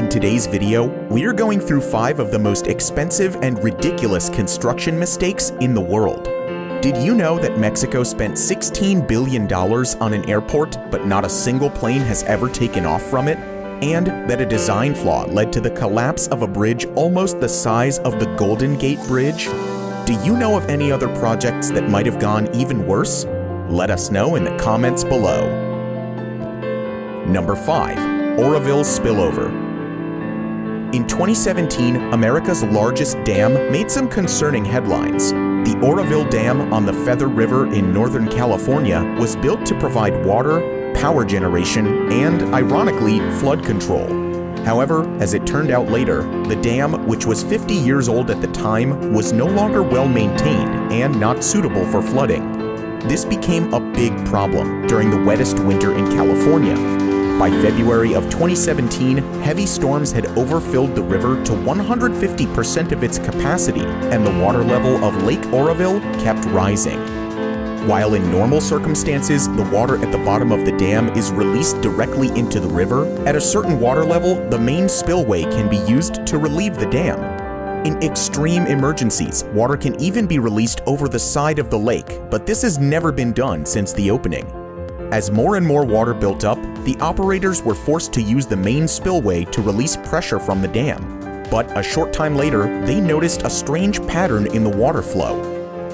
In today's video, we're going through 5 of the most expensive and ridiculous construction mistakes in the world. Did you know that Mexico spent $16 billion on an airport, but not a single plane has ever taken off from it? And that a design flaw led to the collapse of a bridge almost the size of the Golden Gate Bridge? Do you know of any other projects that might have gone even worse? Let us know in the comments below. Number 5. Oroville Spillover. In 2017, America's largest dam made some concerning headlines. The Oroville Dam on the Feather River in Northern California was built to provide water, power generation, and, ironically, flood control. However, as it turned out later, the dam, which was 50 years old at the time, was no longer well maintained and not suitable for flooding. This became a big problem during the wettest winter in California. By February of 2017, heavy storms had overfilled the river to 150% of its capacity, and the water level of Lake Oroville kept rising. While in normal circumstances, the water at the bottom of the dam is released directly into the river, at a certain water level, the main spillway can be used to relieve the dam. In extreme emergencies, water can even be released over the side of the lake, but this has never been done since the opening. As more and more water built up, the operators were forced to use the main spillway to release pressure from the dam. But a short time later, they noticed a strange pattern in the water flow.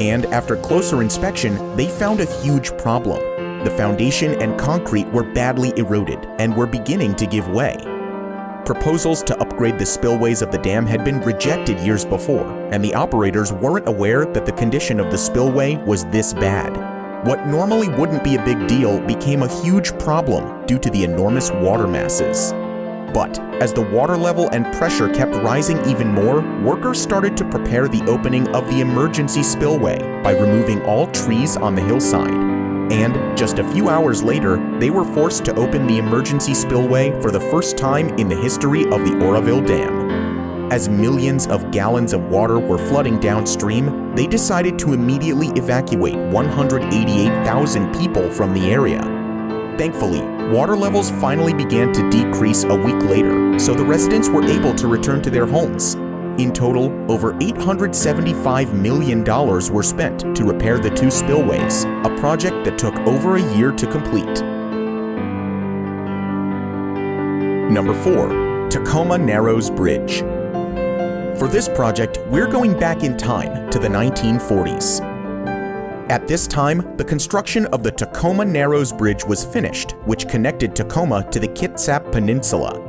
And after closer inspection, they found a huge problem. The foundation and concrete were badly eroded and were beginning to give way. Proposals to upgrade the spillways of the dam had been rejected years before, and the operators weren't aware that the condition of the spillway was this bad. What normally wouldn't be a big deal became a huge problem due to the enormous water masses. But as the water level and pressure kept rising even more, workers started to prepare the opening of the emergency spillway by removing all trees on the hillside. And just a few hours later, they were forced to open the emergency spillway for the first time in the history of the Oroville Dam. As millions of gallons of water were flooding downstream, they decided to immediately evacuate 188,000 people from the area. Thankfully, water levels finally began to decrease a week later, so the residents were able to return to their homes. In total, over $875 million were spent to repair the 2 spillways, a project that took over a year to complete. Number 4. Tacoma Narrows Bridge. For this project, we're going back in time to the 1940s. At this time, the construction of the Tacoma Narrows Bridge was finished, which connected Tacoma to the Kitsap Peninsula.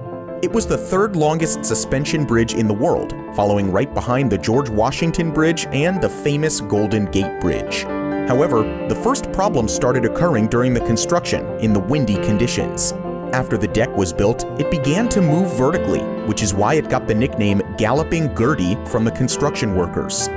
It was the 3rd longest suspension bridge in the world, following right behind the George Washington Bridge and the famous Golden Gate Bridge. However, the first problem started occurring during the construction in the windy conditions. After the deck was built, it began to move vertically, which is why it got the nickname Galloping Gertie from the construction workers.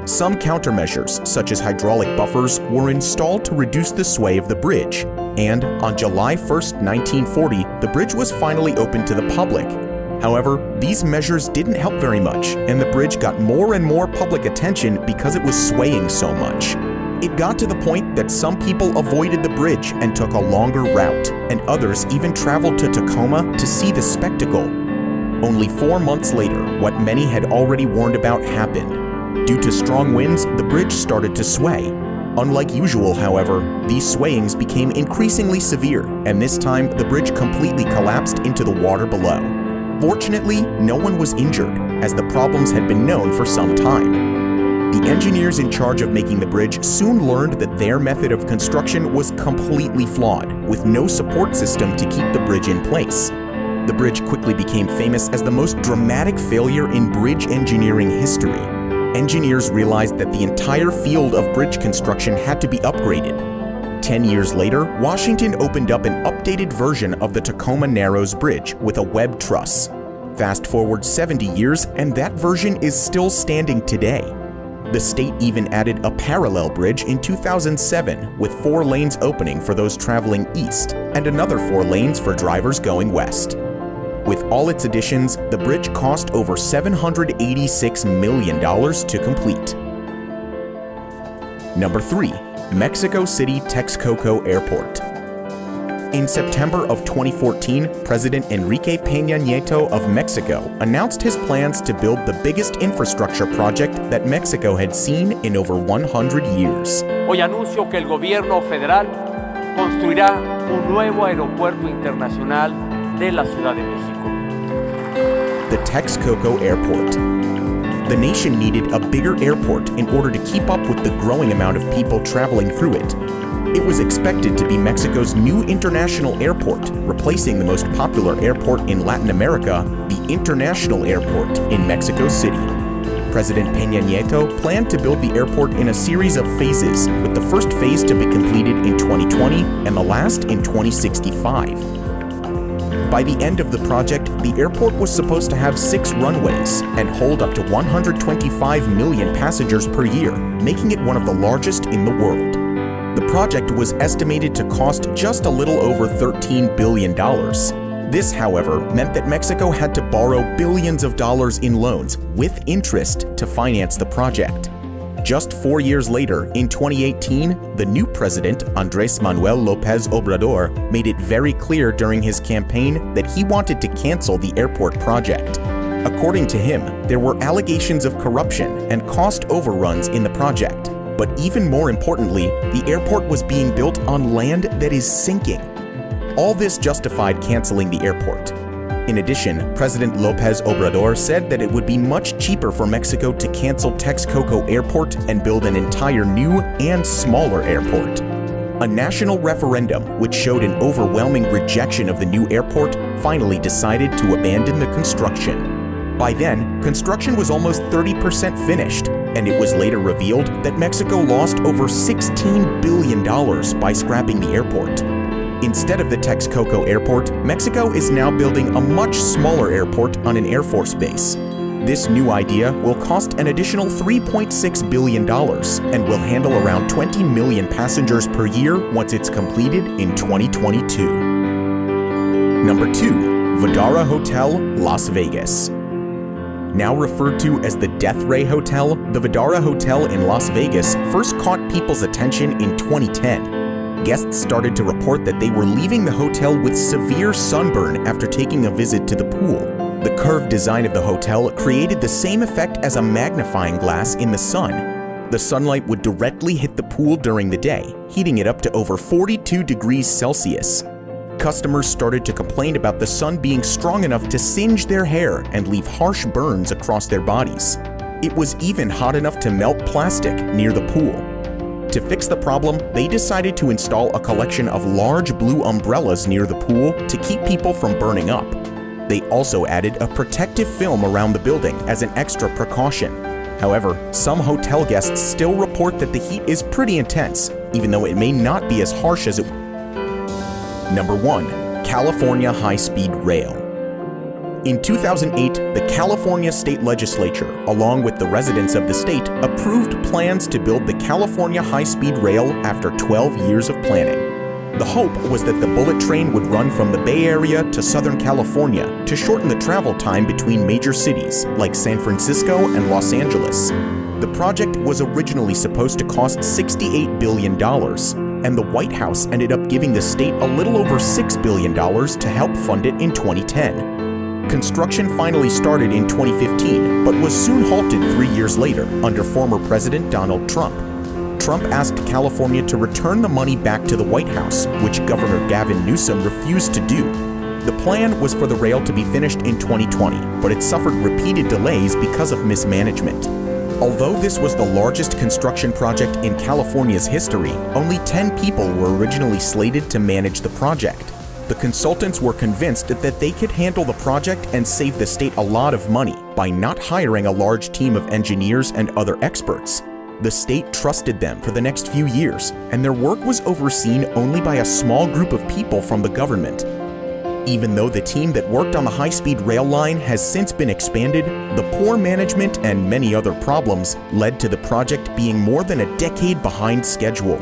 Some countermeasures, such as hydraulic buffers, were installed to reduce the sway of the bridge, and on July 1, 1940, the bridge was finally opened to the public. However, these measures didn't help very much, and the bridge got more and more public attention because it was swaying so much. It got to the point that some people avoided the bridge and took a longer route, and others even traveled to Tacoma to see the spectacle. Only 4 months later, what many had already warned about happened. Due to strong winds, the bridge started to sway. Unlike usual, however, these swayings became increasingly severe, and this time the bridge completely collapsed into the water below. Fortunately, no one was injured, as the problems had been known for some time. The engineers in charge of making the bridge soon learned that their method of construction was completely flawed, with no support system to keep the bridge in place. The bridge quickly became famous as the most dramatic failure in bridge engineering history. Engineers realized that the entire field of bridge construction had to be upgraded. 10 years later, Washington opened up an updated version of the Tacoma Narrows Bridge with a web truss. Fast forward 70 years, and that version is still standing today. The state even added a parallel bridge in 2007 with 4 lanes opening for those traveling east and another 4 lanes for drivers going west. With all its additions, the bridge cost over $786 million to complete. Number 3. Mexico City Texcoco Airport. In September of 2014, President Enrique Peña Nieto of Mexico announced his plans to build the biggest infrastructure project that Mexico had seen in over 100 years. Hoy anuncio que el gobierno federal construirá un nuevo aeropuerto internacional de la Ciudad de México. The Texcoco Airport. The nation needed a bigger airport in order to keep up with the growing amount of people traveling through it. It was expected to be Mexico's new international airport, replacing the most popular airport in Latin America, the International Airport in Mexico City. President Peña Nieto planned to build the airport in a series of phases, with the first phase to be completed in 2020 and the last in 2065. By the end of the project, the airport was supposed to have 6 runways and hold up to 125 million passengers per year, making it one of the largest in the world. The project was estimated to cost just a little over $13 billion. This, however, meant that Mexico had to borrow billions of dollars in loans with interest to finance the project. Just 4 years later, in 2018, the new president, Andrés Manuel López Obrador, made it very clear during his campaign that he wanted to cancel the airport project. According to him, there were allegations of corruption and cost overruns in the project. But even more importantly, the airport was being built on land that is sinking. All this justified canceling the airport. In addition, President López Obrador said that it would be much cheaper for Mexico to cancel Texcoco Airport and build an entire new and smaller airport. A national referendum, which showed an overwhelming rejection of the new airport, finally decided to abandon the construction. By then, construction was almost 30% finished, and it was later revealed that Mexico lost over $16 billion by scrapping the airport. Instead of the Texcoco Airport, Mexico is now building a much smaller airport on an Air Force base. This new idea will cost an additional $3.6 billion and will handle around 20 million passengers per year once it's completed in 2022. Number 2. Vdara Hotel, Las Vegas. Now referred to as the Death Ray Hotel, the Vdara Hotel in Las Vegas first caught people's attention in 2010. Guests started to report that they were leaving the hotel with severe sunburn after taking a visit to the pool. The curved design of the hotel created the same effect as a magnifying glass in the sun. The sunlight would directly hit the pool during the day, heating it up to over 42 degrees Celsius. Customers started to complain about the sun being strong enough to singe their hair and leave harsh burns across their bodies. It was even hot enough to melt plastic near the pool. To fix the problem, they decided to install a collection of large blue umbrellas near the pool to keep people from burning up. They also added a protective film around the building as an extra precaution. However, some hotel guests still report that the heat is pretty intense, even though it may not be as harsh as it. Number 1. California High-Speed Rail. In 2008, the California State Legislature, along with the residents of the state, approved plans to build the California High-Speed Rail after 12 years of planning. The hope was that the bullet train would run from the Bay Area to Southern California to shorten the travel time between major cities like San Francisco and Los Angeles. The project was originally supposed to cost $68 billion, and the White House ended up giving the state a little over $6 billion to help fund it in 2010. Construction finally started in 2015, but was soon halted 3 years later under former President Donald Trump. Trump asked California to return the money back to the White House, which Governor Gavin Newsom refused to do. The plan was for the rail to be finished in 2020, but it suffered repeated delays because of mismanagement. Although this was the largest construction project in California's history, only 10 people were originally slated to manage the project. The consultants were convinced that they could handle the project and save the state a lot of money by not hiring a large team of engineers and other experts. The state trusted them for the next few years, and their work was overseen only by a small group of people from the government. Even though the team that worked on the high-speed rail line has since been expanded, the poor management and many other problems led to the project being more than a decade behind schedule.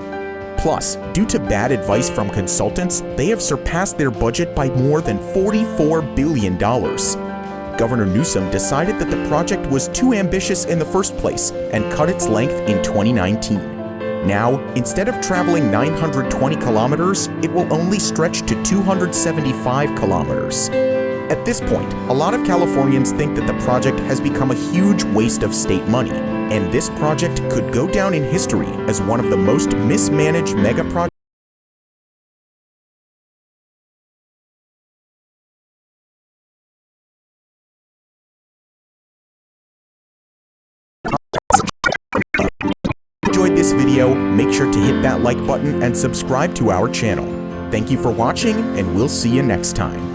Plus, due to bad advice from consultants, they have surpassed their budget by more than $44 billion. Governor Newsom decided that the project was too ambitious in the first place and cut its length in 2019. Now, instead of traveling 920 kilometers, it will only stretch to 275 kilometers. At this point, a lot of Californians think that the project has become a huge waste of state money, and this project could go down in history as one of the most mismanaged mega projects. Enjoyed this video, make sure to hit that like button and subscribe to our channel. Thank you for watching, and we'll see you next time.